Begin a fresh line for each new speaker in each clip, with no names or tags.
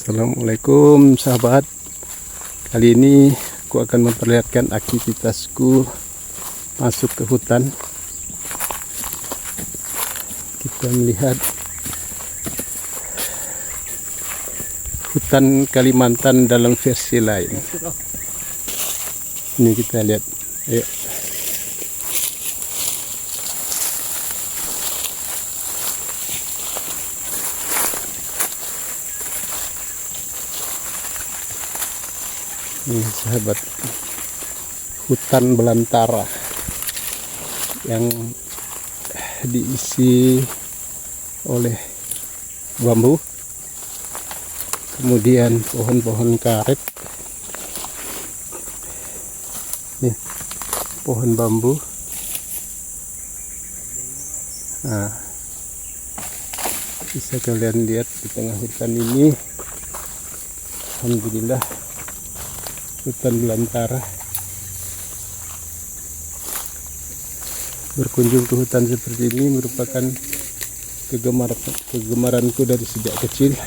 Assalamualaikum sahabat. Kali ini aku akan memperlihatkan aktivitasku masuk ke hutan. Kita melihat hutan Kalimantan dalam versi lain. Ini kita lihat. Ayo. Ini sahabat, hutan belantara yang diisi oleh bambu, kemudian pohon-pohon karet. Nih, pohon bambu. Nah, bisa kalian lihat di tengah hutan ini, alhamdulillah, hutan belantara. Berkunjung ke hutan seperti ini merupakan kegemaranku dari sejak kecil.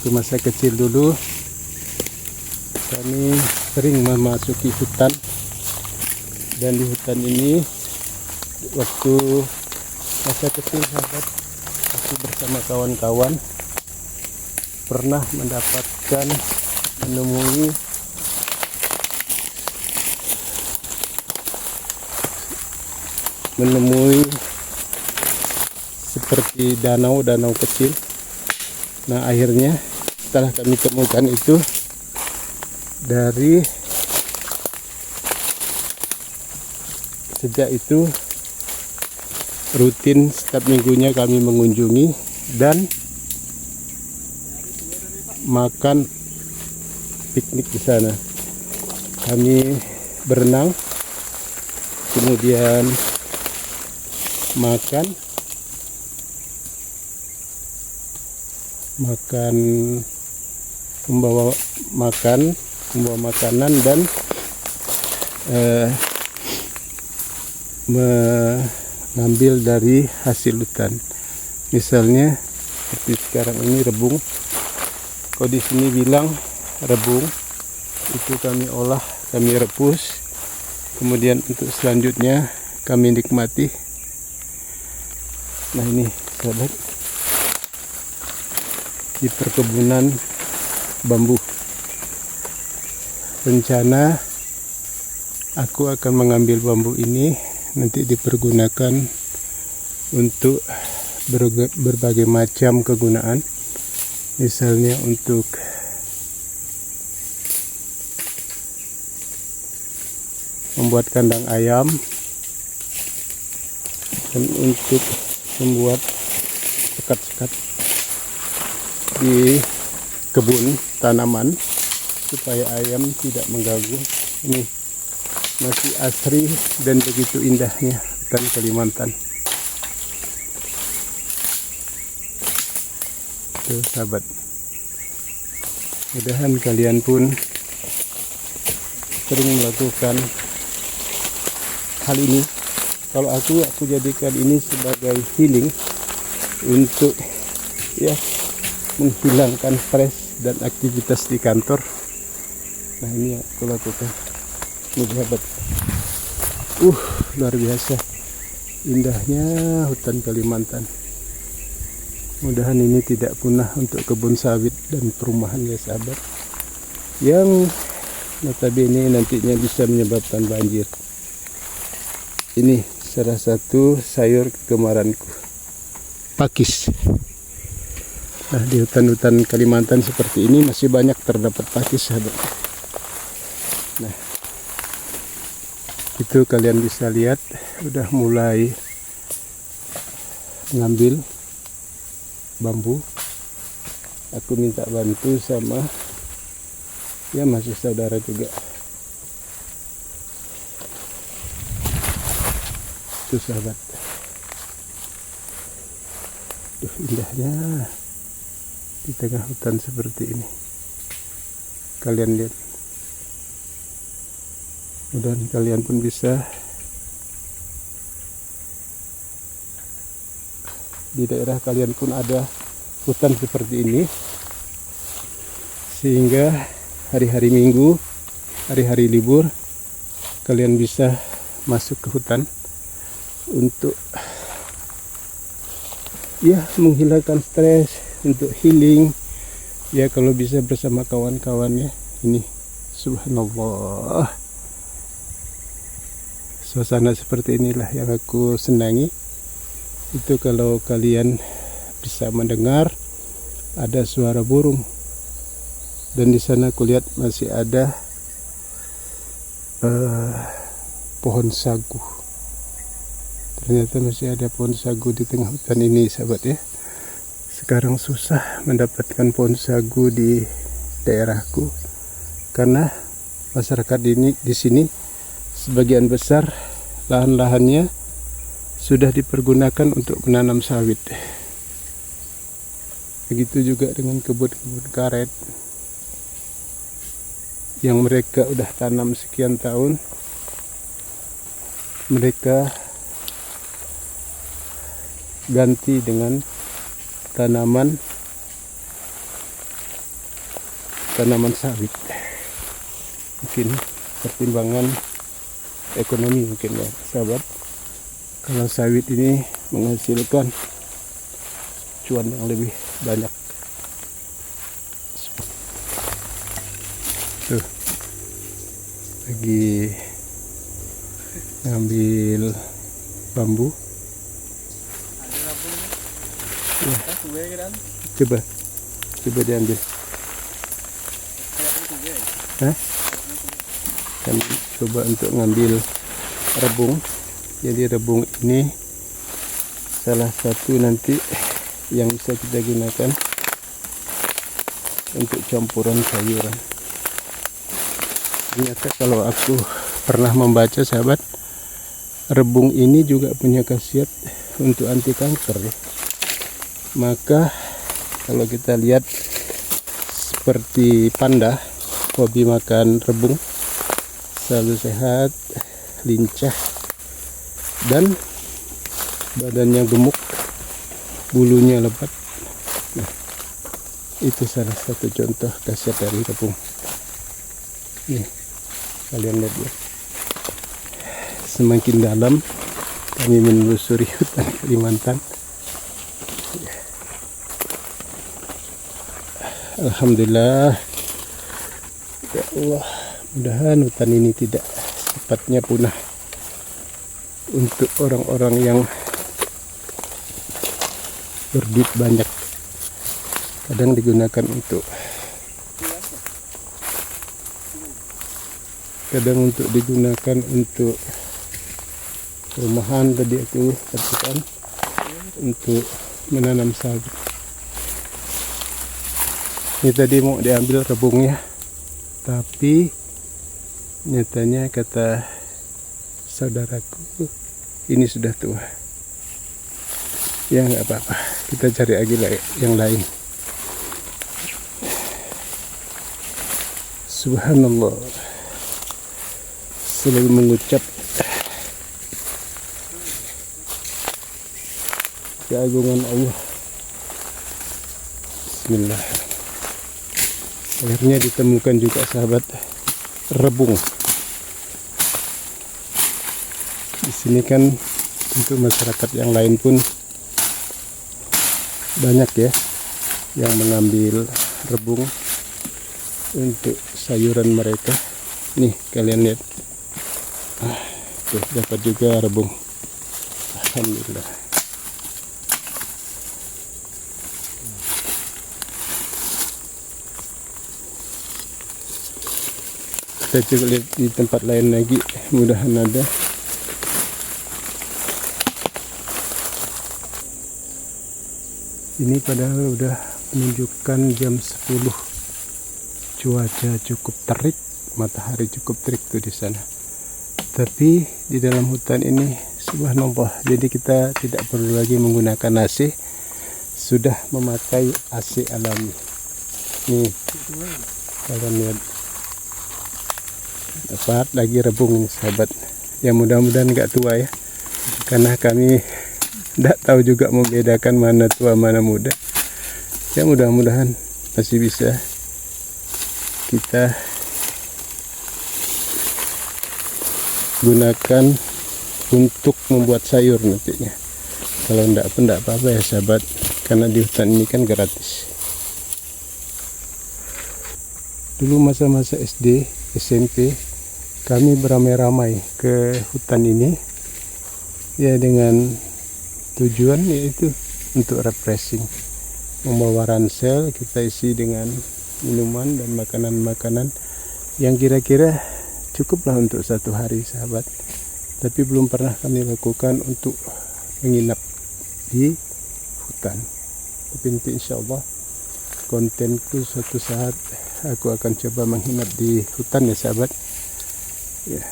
Di masa kecil dulu kami sering memasuki hutan, dan di hutan ini waktu masa kecil sahabat, aku bersama kawan-kawan pernah menemui seperti danau-danau kecil. Nah, akhirnya setelah kami temukan itu, dari sejak itu rutin setiap minggunya kami mengunjungi dan makan piknik di sana. Kami berenang, kemudian makan membawa makanan dan mengambil dari hasil hutan. Misalnya seperti sekarang ini rebung. Kalau di sini bilang rebung, itu kami olah, kami rebus, kemudian untuk selanjutnya kami nikmati. Nah, ini sahabat, di perkebunan bambu. Rencana aku akan mengambil bambu ini nanti dipergunakan untuk berbagai macam kegunaan. Misalnya untuk membuat kandang ayam, dan untuk membuat sekat-sekat di kebun tanaman supaya ayam tidak mengganggu. Ini masih asri dan begitu indahnya hutan Kalimantan. Tuh sahabat, mudahan kalian pun sering melakukan hal ini. Kalau aku jadikan ini sebagai healing untuk menghilangkan stres dan aktivitas di kantor. Nah, ini yang aku lakukan. Ini sahabat, luar biasa indahnya hutan Kalimantan. Mudahan ini tidak punah untuk kebun sawit dan perumahan ya sahabat, yang notabene nantinya bisa menyebabkan banjir. Ini salah satu sayur kegemaranku, pakis. Nah, di hutan-hutan Kalimantan seperti ini masih banyak terdapat pakis sahabat. Nah, itu kalian bisa lihat udah mulai mengambil bambu. Aku minta bantu sama masih saudara juga. Itu sahabat, indahnya di tengah hutan seperti ini. Kalian lihat, mudah-mudahan kalian pun bisa di daerah kalian pun ada hutan seperti ini, sehingga hari-hari Minggu, hari-hari libur, kalian bisa masuk ke hutan untuk ya menghilangkan stres, untuk healing ya, kalau bisa bersama kawan-kawannya. Ini subhanallah, suasana seperti inilah yang aku senangi. Itu kalau kalian bisa mendengar ada suara burung, dan di sana aku lihat masih ada pohon sagu. Ternyata masih ada pohon sagu di tengah hutan ini, sahabat ya. Sekarang susah mendapatkan pohon sagu di daerahku karena masyarakat di sini sebagian besar lahan-lahannya sudah dipergunakan untuk menanam sawit. Begitu juga dengan kebun-kebun karet yang mereka udah tanam sekian tahun. Mereka ganti dengan tanaman sawit. Mungkin pertimbangan ekonomi mungkin ya, sahabat. Kalau sawit ini menghasilkan cuan yang lebih banyak. Tuh, lagi ngambil bambu. Ya. Coba diambil. Hah? Kan coba untuk ngambil rebung. Jadi rebung ini salah satu nanti yang bisa kita gunakan untuk campuran sayuran. Ternyata kalau aku pernah membaca, sahabat, rebung ini juga punya khasiat untuk anti kanker. Maka kalau kita lihat seperti panda, hobi makan rebung, selalu sehat, lincah, dan badannya gemuk, bulunya lebat. Nah, itu salah satu contoh khasiat dari rebung. Nih, kalian lihat ya. Semakin dalam kami menelusuri hutan Kalimantan. Alhamdulillah, ya Allah, mudahan hutan ini tidak cepatnya punah untuk orang-orang yang berduit banyak. Kadang digunakan untuk rumahan, tadi aku katakan, untuk menanam sawit. Ini tadi mau diambil rebungnya, tapi nyatanya kata saudaraku ini sudah tua. Ya nggak apa-apa, kita cari lagi yang lain. Subhanallah, selalu mengucap keagungan Allah. Bismillah. Akhirnya ditemukan juga, sahabat, rebung. Di sini kan untuk masyarakat yang lain pun banyak ya yang mengambil rebung untuk sayuran mereka. Nih kalian lihat, tuh dapat juga rebung. Alhamdulillah. Kita coba lihat di tempat lain lagi, mudahan ada. Ini padahal udah menunjukkan jam 10. Cuaca cukup terik, matahari cukup terik tuh di sana. Tapi di dalam hutan ini subhanallah, jadi kita tidak perlu lagi menggunakan AC, sudah memakai AC alami. Nih, kalian lihat. Dapat lagi rebung ini, sahabat. Ya mudah-mudahan nggak tua ya, karena kami tidak tahu juga membedakan mana tua mana muda. Ya mudah-mudahan masih bisa kita gunakan untuk membuat sayur nantinya. Kalau enggak apa-apa ya sahabat, karena di hutan ini kan gratis. Dulu masa-masa SD, SMP, kami beramai-ramai ke hutan ini ya dengan tujuan yaitu untuk refreshing, membawa ransel kita isi dengan minuman dan makanan-makanan yang kira-kira cukuplah untuk 1 hari sahabat. Tapi belum pernah kami lakukan untuk menginap di hutan. Tapi nanti insya Allah kontenku suatu saat aku akan coba menginap di hutan ya sahabat ya.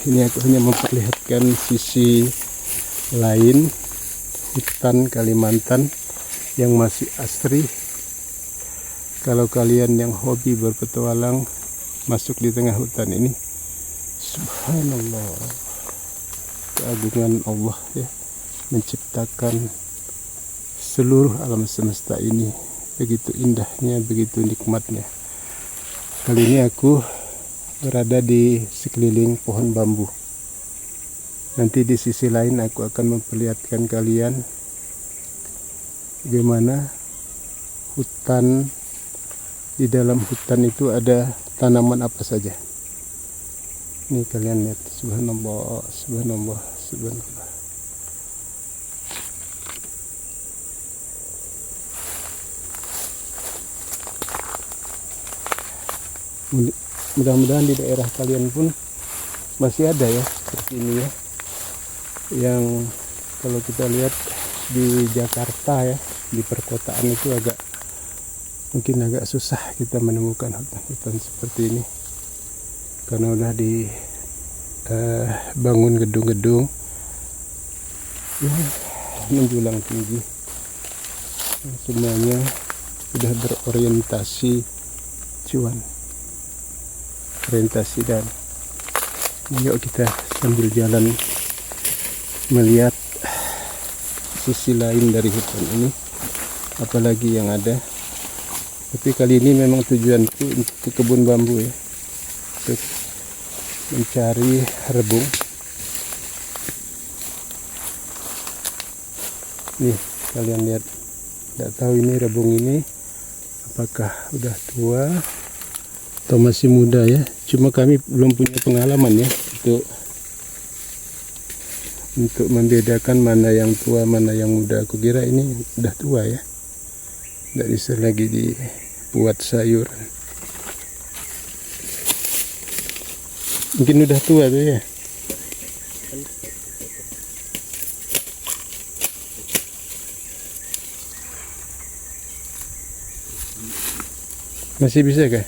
Ini aku hanya memperlihatkan sisi lain hutan Kalimantan yang masih asri. Kalau kalian yang hobi berpetualang masuk di tengah hutan ini, subhanallah, keagungan Allah ya, menciptakan seluruh alam semesta ini. Begitu indahnya, begitu nikmatnya. Kali ini aku berada di sekeliling pohon bambu. Nanti di sisi lain aku akan memperlihatkan kalian bagaimana hutan. Di dalam hutan itu ada tanaman apa saja. Ini kalian lihat, subhanallah, subhanallah, subhanallah. Mudah-mudahan di daerah kalian pun masih ada ya seperti ini ya. Yang kalau kita lihat di Jakarta ya, di perkotaan itu mungkin agak susah kita menemukan hutan-hutan seperti ini karena udah bangun gedung-gedung ya menjulang tinggi, semuanya sudah berorientasi cuan, orientasi. Dan yuk kita sambil jalan melihat sisi lain dari hutan ini, apalagi yang ada. Tapi kali ini memang tujuanku untuk ke kebun bambu ya, untuk mencari rebung. Nih kalian lihat, tidak tahu ini rebung ini apakah udah tua atau masih muda ya. Cuma kami belum punya pengalaman ya untuk membedakan mana yang tua mana yang muda. Aku kira ini udah tua ya, tidak bisa lagi dibuat sayur. Mungkin udah tua tuh ya. Masih bisa kah?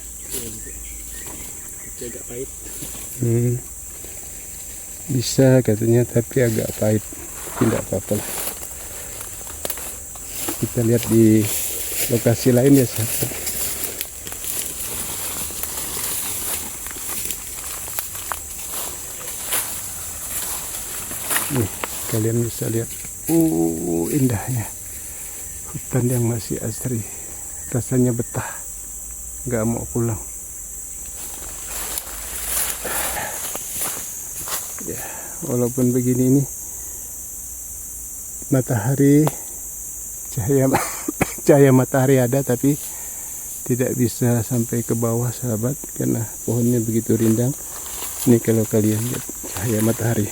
Agak pahit.
Bisa katanya, tapi agak pahit. Tidak apa-apa lah. Kita lihat di lokasi lain ya sahabat. Nih kalian bisa lihat indahnya hutan yang masih asri, rasanya betah, nggak mau pulang ya. Walaupun begini nih matahari, cahaya matahari ada, tapi tidak bisa sampai ke bawah sahabat karena pohonnya begitu rindang. Ini kalau kalian lihat cahaya matahari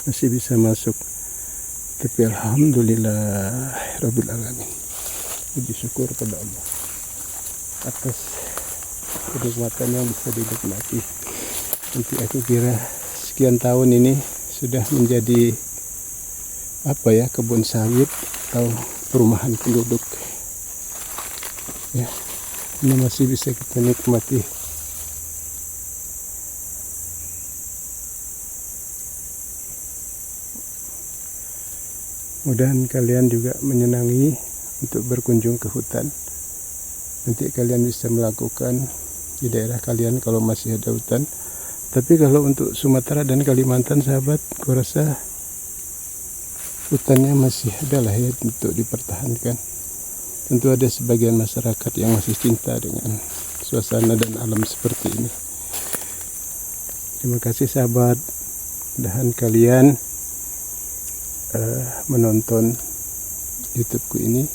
masih bisa masuk, tapi alhamdulillah rabbil alamin, puji syukur pada Allah atas kenikmatan yang bisa dinikmati. Nanti aku kira sekian tahun ini sudah menjadi apa ya, kebun sawit atau perumahan penduduk ya. Ini masih bisa kita nikmati. Mudah-mudahan kalian juga menyenangi untuk berkunjung ke hutan. Nanti kalian bisa melakukan di daerah kalian kalau masih ada hutan. Tapi kalau untuk Sumatera dan Kalimantan sahabat, aku rasa hutannya masih ada lah ya untuk dipertahankan. Tentu ada sebagian masyarakat yang masih cinta dengan suasana dan alam seperti ini. Terima kasih sahabat, mudahan kalian menonton YouTubeku ini.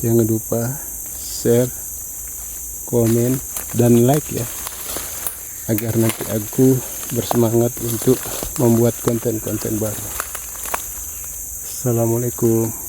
Jangan lupa share, komen, dan like ya, agar nanti aku bersemangat untuk membuat konten-konten baru. Assalamualaikum.